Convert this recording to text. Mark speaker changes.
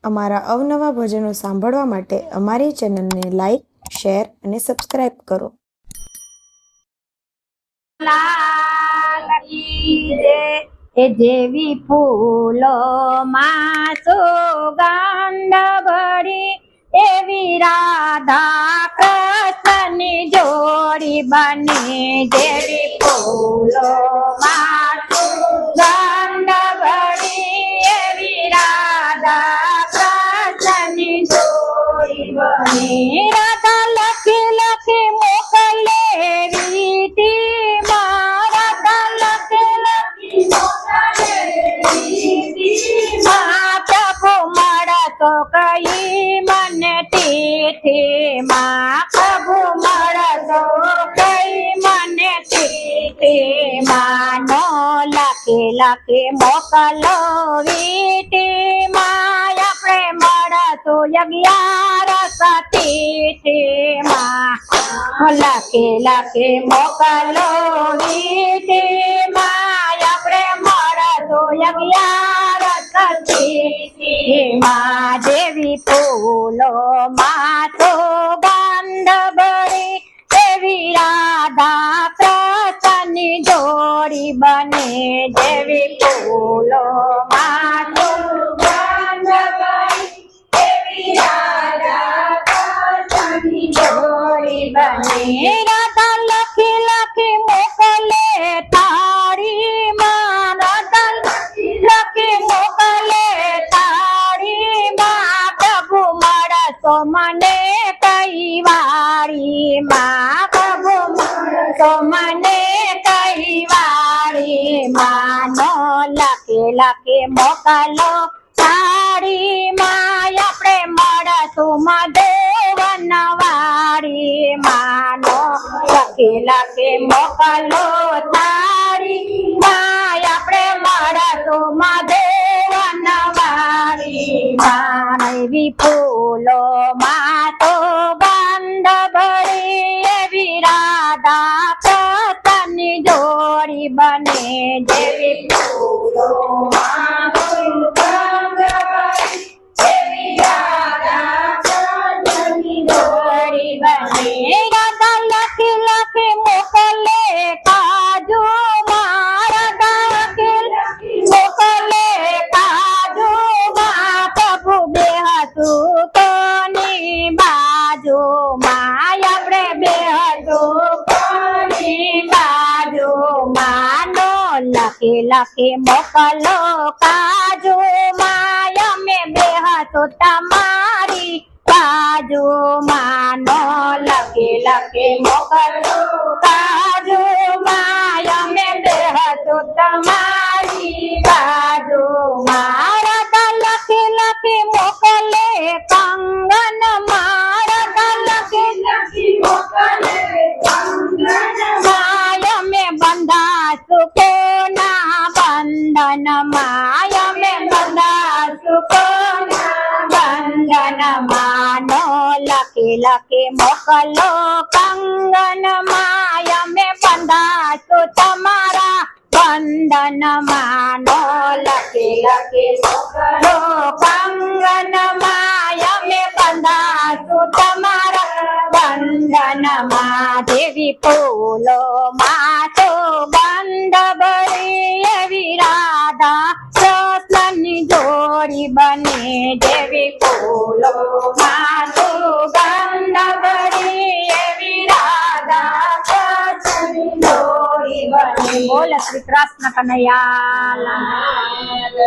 Speaker 1: અમારા અવનવા ભજનો સાંભળવા માટે અમારી ચેનલને લાઈક, શેર અને સબસ્ક્રાઇબ કરો.
Speaker 2: એ જેવી ફૂલો માં સુગંધ ભળી એવી રાધા કૃષ્ણની જોડી બને. જેવી ફૂલો માં સુગંધ ભળી એવી રાધા કૃષ્ણની જોડી બને. રાધા લખી લખી મોકલે વીટી માં, રાધા લખી લખી મોકલે વીટી માં. પ્રભુ મળતો કઈ મને તીથી માં, પ્રભુ મળતો કઈ મને તીથી માં. નો લખી લખી મોકલો વીટી માં, આપણે મળતું 11 તીથી માં. લખી લખી મોકલો વીટી માં, આપણે મળતું 11 તીથી માં. જેવી ફૂલો માં સુગંધ ભળી એવી રાધા કૃષ્ણની જોડી બને. જેવી ફૂલો માં સુગંધ ભળી એવી રાધા કૃષ્ણની જોડી બને. રાધા લખી લખી મોકલે તારી માં, રાધા લખી લખી મોકલે તારી માં. પ્રભુ મળતો મને કઈ વાળી માં, પ્રભુ મળતો મને કઈ વાળી માં. નો લખી લખી મોકલો તારી માં, આપણે મળતું મધુવન વાળી માં. નો લખી લખી મોકલો તારી માં, આપણે મળતું મધુવન વાળી માં. એવી ફૂલો માં તો ગંધ ભળી એવી રાધા કૃષ્ણની જોડી બને. જેવી ફૂલો માં તો ગંધ ભળી એવી રાધા કૃષ્ણની જોડી બને. રાધા લખી લખી મોકલે કાજુ માં, રાધા લખી લખી મોકલે કાજુ માં. પ્રભુ બેહતું કોની બાજુ માં, આપણે બેહતું કોની બાજુ માં. નો લખી લખી મોકલો કાજુ માં, અમે બેહતું તમારી બાજુ માં. નો લખી લખી મોકલો કાજુ માં, અમે બેહતું તમારી બાજુ માં. રાધા લખી લખી મોકલે કંગન માં, રાધા લખી લખી મોકલે કંગન માં. અમે બંધાશું કોના બંધન માં, અમે બંધાશું કોના બંધન માં. નો લખી લખી મોકલો કંગન માં, અમે બંધાશું તમારા બંધન માં. નો લખી લખી મોકલો કંગન માં, અમે બંધાશું તમારા બંધન માં. જેવી ફૂલો માં તો ગંધ ભળી એવી રાધા કૃષ્ણની જોડી બને. જેવી ફૂલો માં તો ગંધ ભળી એવી રાધા કૃષ્ણની જોડી બને. બોલ શ્રી કૃષ્ણ કનૈયા લાલ.